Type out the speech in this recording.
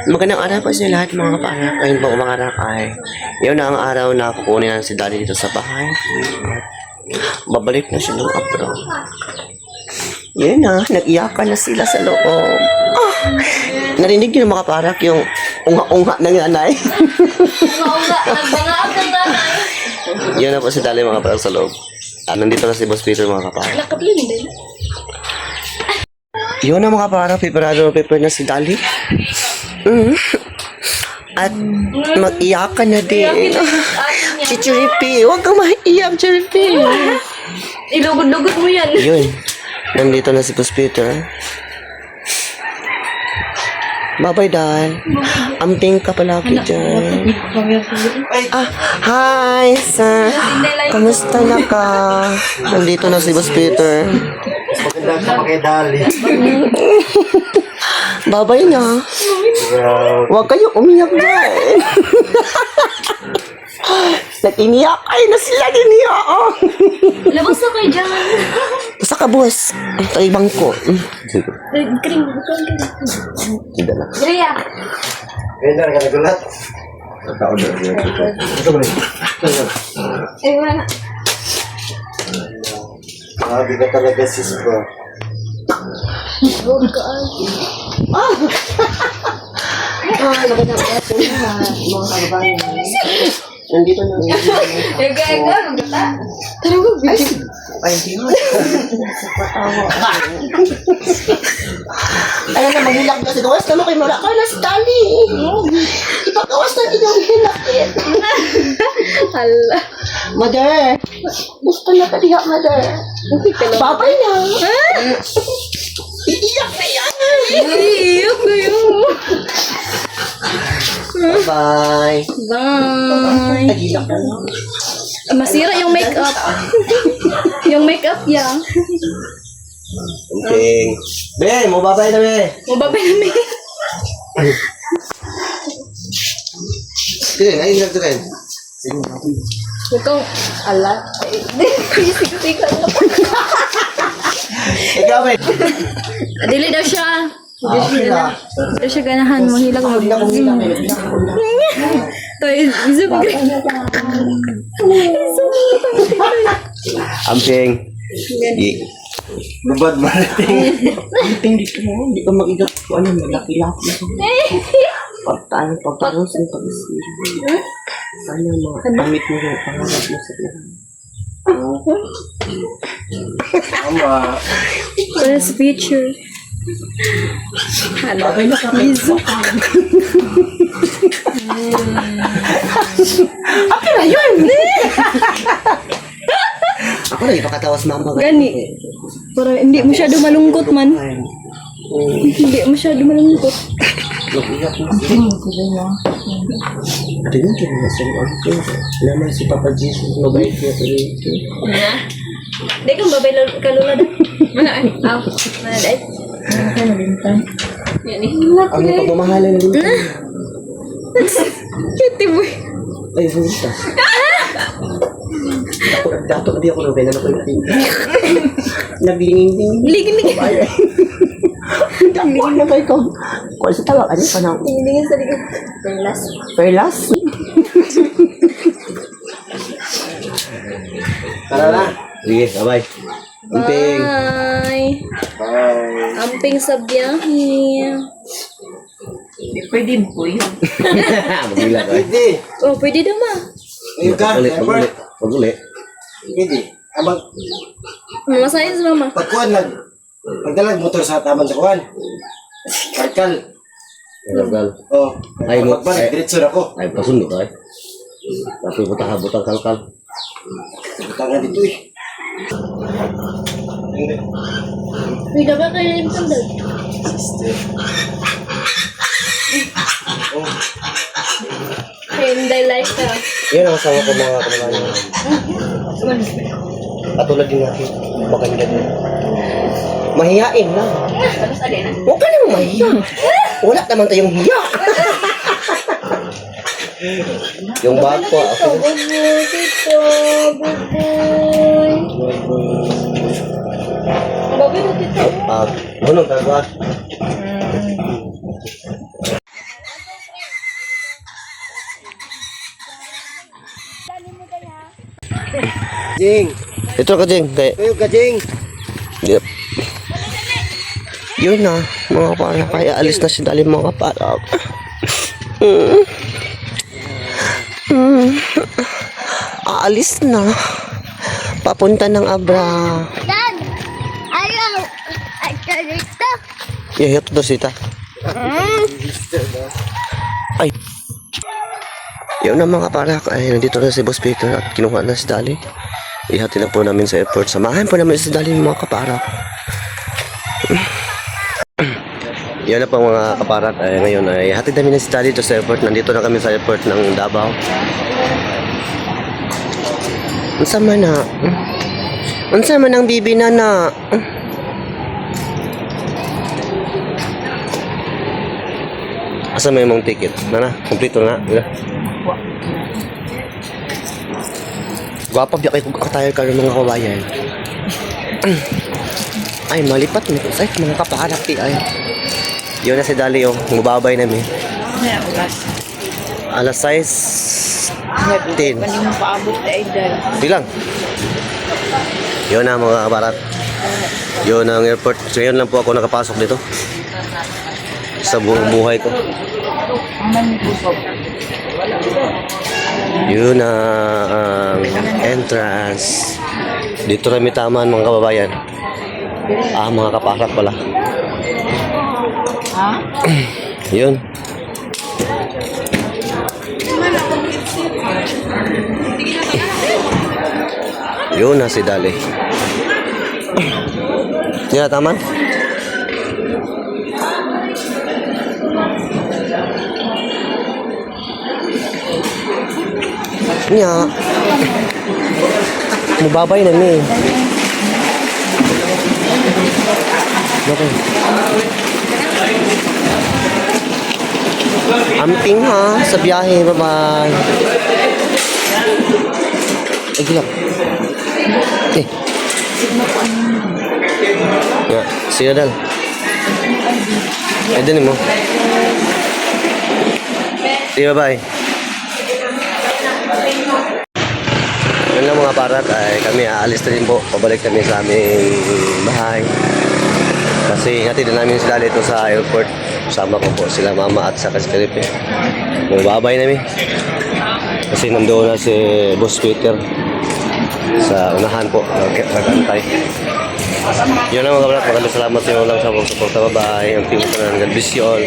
Magandang araw po sa lahat mga kapanak. Ayun po mga rakay. Yun na ang araw na kukunin na si Daddy dito sa bahay. Babalik na siya ng abroad. Yun na, nag-iyakan na sila sa loob. Ah, narinig niyo mga kapanak yung unga-unga ng nanay. Nagbangaap ng nanay. Yun na po si Daddy mga kapanak sa loob. Nandito na si Boss Peter mga kapanak. Nakapilin din. Yun na mga kapanak, prepare na si Daddy. At mag-iyakan na din. Chichiripi, huwag kang maiyak, Chichiripi. Ilugod-lugod mo yan. Yun, nandito na si Boss Peter. Bye-bye, Dad. Amping ka palagi dyan. Ah, hi, sir. Kamusta na ka? Nandito na si Boss Peter. Maganda ka pa kay Dali. Bye-bye na. Huwag kayo umiyak dyan. Nag-iniyak. Ay, na sila iniyak. Labas na kayo dyan. Basta ka, boss. Ito ibang ko. Kring. Hindi na. Gaya. Ganda ka nagulat. Nagka-order. Ito ba rin? Ay, wala na. Sabi ka talaga sis ko. Huwag ka ay. Magandang araw na mga kababayan. Nandito na. Gaya-gaya. Magkata. Tara mo, video. Ay, hindi mo. Alam na, maghilak kasi. Gawas naman kay Mara. Kala si Dali. Ipagawas na din yung hilakit. Hala. Mother. Gusto na ka diha, Mother. Babay na. Iiyak na yan. Iyok kayo. Bye-bye. Bye. Naghilak na lang. Masira yung makeup. Yung makeup niya. Okay. Ben, mo babay na, Ben. Mababay namin. Sige, ayun lang ito, Ben. Huwag kang, ala. Siksik lang. Ikaw, Ben. Dili daw siya. Okay na. Dili siya ganahan mo. Hilag mo. Hindi na kong hilak, eh. Toy, isip ka. Amping. Lubad marating. Amping, dito mo. Hindi ka mag-igat ko. Ano, malaki-laki na. Pagtalo sa pag-isip. Sana mga damit mo yung pangarap mo sa buhay. Tama. First picture. Hala. Iso. Akin na yun! Ako na ipakatawas mama. Gani. Para hindi masyado malungkot man. Hindi masyado malungkot. Nag-iyak na siya. Ate yun, kaya nasa loob ko. Naman si Papa Jesus, mabait niya sa rito. Hindi kang babay kalula daw. Mana ay? Aw. Mana day? Ano lintan? Yan eh. Ang pagmamahalan na dito. Cute boy. Ay, bumita. Dato na di ako nang kailan ako yung naglingin-lingin. Ligin-ligin. Naglingin na kayo ko. Kung sa tawag, ano pa na? Tingin sa ligin. Perlas. Perlas? Tara na. Sige, bye-bye. Amping. Bye. Bye. Amping sa biyahe. Pwede po yun. Magila ka. Hindi. Oh, pwede daw ma. Ayun ka. Pag-uli. Pag-uli. Hindi. Abang Mamasahin sa mama. pagkuhan lang. Pagdalag motor sa taman sa kuhan. Parkal. Gagal. Oh. Ay, mo- Pagbalik, diretso na ko. Ay, pasunod ay. Tapi butang kalkal. Butangan dito eh. Pwede ba kayo yung sandal? Oh. Hindi like ka. Yan ang asawa ko mga kababayan. Katulad din natin. Maganda din. Mahihain lang. Tapos alin na. Huwag ka naman mahiya. Wala naman tayong hiya. Yung bag ko. Tito, buboy. Tito, buboy. Baboy mo, tito. Bunong ka ba? Jing. Ito ka, Jing. Kaya, Kayo ka, Jing. yep. Yun na, mga para. Kaya alis na si Dali, mga para. Aalis na. Papunta ng Abra. Dad, ayaw. Ay, dito. Yayot to sita. Ay. Yun na mga para. Ay, nandito na si Boss Peter at kinuha na si Dali. Ihati na po namin sa airport. Samahan po namin si Dali mga kapara. Yan na po mga kaparat. Ay, ngayon ay hatid namin na si Dali dito sa airport. Nandito na kami sa airport ng Davao. Unsa man na? Unsa man ang bibi na na? Asa may mong ticket? Nana, kompleto na. Mira. Gwapa biya kay kung kakatayo ka ng mga kawayan. Ay, malipat na ito. Ay, mga kaparat ay. Yun na si Dali, oh. Mababay namin. Alas 6:10. Kanina paabot na idol. Bilang. Yun na mga kaparat. Yun ang airport. So yun lang po ako nakapasok dito. Sa buong buhay ko. Yun na ang entrance. Dito na taman mga kababayan. Mga kaparat pala. Yun. Yun na si Dali. Yan na taman. Nya. Mubabay na ni. Okay. Amping ha sa biyahe. Bye-bye. Ay, gilap. Okay. Ya, siya dal. Ay, din mo. Okay, bye-bye. Yun lang mga parat ay kami aalis na din po. Pabalik kami sa aming bahay. Kasi hatid na namin sila dito sa airport. Sama ko po sila mama at sa Felipe. Magbabay namin. Kasi nandoon na si Boss Peter sa unahan po. Nagantay. Yun lang mga parat. Maraming salamat sa inyo lang sa pagsuporta. Bye-bye. Ang team ko na. God bless you all.